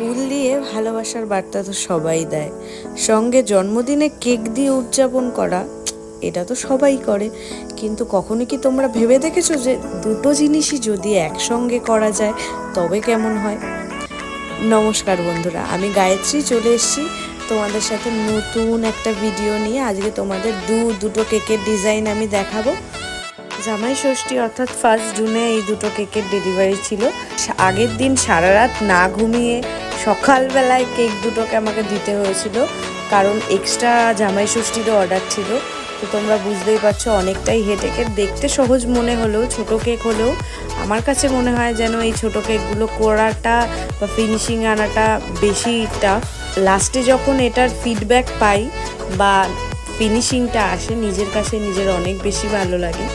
ফুল দিয়ে ভালোবাসার বার্তা তো সবাই দেয়, সঙ্গে জন্মদিনে কেক দিয়ে উদযাপন করা এটা তো সবাই করে। কিন্তু কখনো কি তোমরা ভেবে দেখেছো যে দুটো জিনিসই যদি একসঙ্গে করা যায় তবে কেমন হয়? নমস্কার বন্ধুরা, আমি গায়ত্রী চলে এসেছি তোমাদের সাথে নতুন একটা ভিডিও নিয়ে। আজকে তোমাদের দুটো কেকের ডিজাইন আমি দেখাবো। জামাই ষষ্ঠী অর্থাৎ 1 জুনে এই দুটো কেকের ডেলিভারি ছিল। আগের দিন সারা রাত না ঘুমিয়ে সকালবেলায় কেক দুটোকে আমাকে দিতে হয়েছিল, কারণ এক্সট্রা জামাই ষষ্ঠীরও অর্ডার ছিল। তো তোমরা বুঝতেই পারছো অনেকটাই হেডেকের। দেখতে সহজ মনে হলেও, ছোট কেক হলেও আমার কাছে মনে হয় যেন এই ছোট কেকগুলো করাটা বা ফিনিশিং আনাটা বেশি টাফ। লাস্টে যখন এটার ফিডব্যাক পাই বা ফিনিশিংটা আসে, নিজের কাছে নিজের অনেক বেশি ভালো লাগে।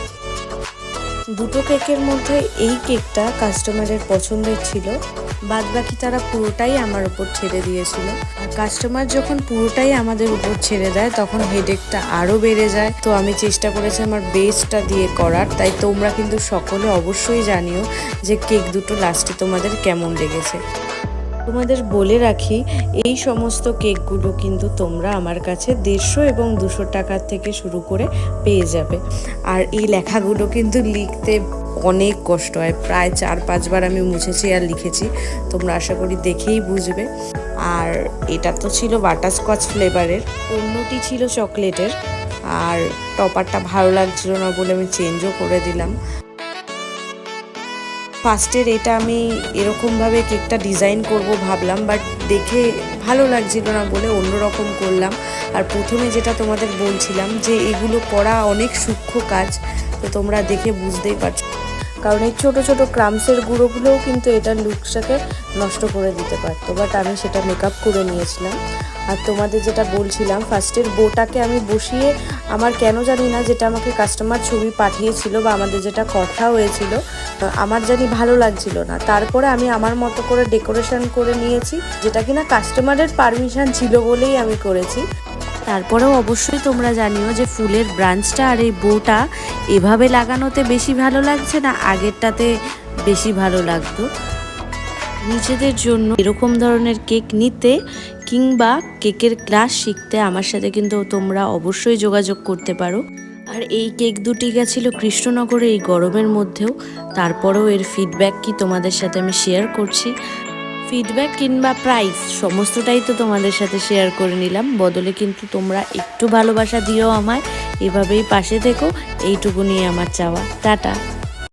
দুটো কেকের মধ্যে এই কেকটা কাস্টমারের পছন্দের ছিল, বাদ বাকি তারা পুরোটাই আমার উপর ছেড়ে দিয়েছিল। আর কাস্টমার যখন পুরোটাই আমাদের উপর ছেড়ে দেয় তখন হেডেকটা আরও বেড়ে যায়। তো আমি চেষ্টা করেছি আমার বেস্টটা দিয়ে করার। তাই তোমরা কিন্তু সকলে অবশ্যই জানিও যে কেক দুটো লাস্টে তোমাদের কেমন লেগেছে। তোমাদের বলে রাখি, এই সমস্ত কেকগুলো কিন্তু তোমরা আমার কাছে 150 এবং 200 টাকার থেকে শুরু করে পেয়ে যাবে। আর এই লেখাগুলো কিন্তু লিখতে অনেক কষ্ট হয়, প্রায় 4-5 বার আমি মুছেছি আর লিখেছি। তোমরা আশা করি দেখেই বুঝবে। আর এটা তো ছিল বাটারস্কচ ফ্লেভারের, অন্যটি ছিল চকলেটের। আর টপারটা ভালো লাগছিল না বলে আমি চেঞ্জও করে দিলাম। ফার্স্টের এটা আমি এরকমভাবে কেকটা ডিজাইন করব ভাবলাম, বাট দেখে ভালো লাগছিল না বলে অন্যরকম করলাম। আর প্রথমে যেটা তোমাদের বলছিলাম যে এগুলো করা অনেক সূক্ষ্ম কাজ, তো তোমরা দেখে বুঝতেই পারছো, কারণ এই ছোটো ছোটো ক্রামসের গুঁড়োগুলোও কিন্তু এটার লুকসটাকে নষ্ট করে দিতে পারতো। বাট আমি সেটা মেকআপ করে নিয়েছিলাম। আর তোমাদের যেটা বলছিলাম, ফার্স্টের বোটাকে আমি বসিয়ে, আমার কেন জানি না, যেটা আমাকে কাস্টমার ছবি পাঠিয়েছিল বা আমাদের যেটা কথা হয়েছিল, আমার জানি ভালো লাগছিল না। তারপরে আমি আমার মতো করে ডেকোরেশন করে নিয়েছি, যেটা কিনা কাস্টমারের পারমিশন ছিল বলেই আমি করেছি। তারপরেও অবশ্যই তোমরা জানিও যে ফুলের ব্রাঞ্চটা আর এই বোটা এভাবে লাগানোতে বেশি ভালো লাগছে না আগেরটাতে বেশি ভালো লাগতো। নিজেদের জন্য এরকম ধরনের কেক নিতে কিংবা কেকের ক্লাস শিখতে আমার সাথে কিন্তু তোমরা অবশ্যই যোগাযোগ করতে পারো। আর এই কেক দুটি গেছিলো কৃষ্ণনগরে এই গরমের মধ্যেও। তারপরেও এর ফিডব্যাক কি তোমাদের সাথে আমি শেয়ার করছি। ফিডব্যাক কিংবা প্রাইস সমস্তটাই তো তোমাদের সাথে শেয়ার করে নিলাম। বদলে কিন্তু তোমরা একটু ভালোবাসা দিও আমায়, এভাবেই পাশে থেকো, এইটুকু নিয়ে আমার চাওয়া। টাটা।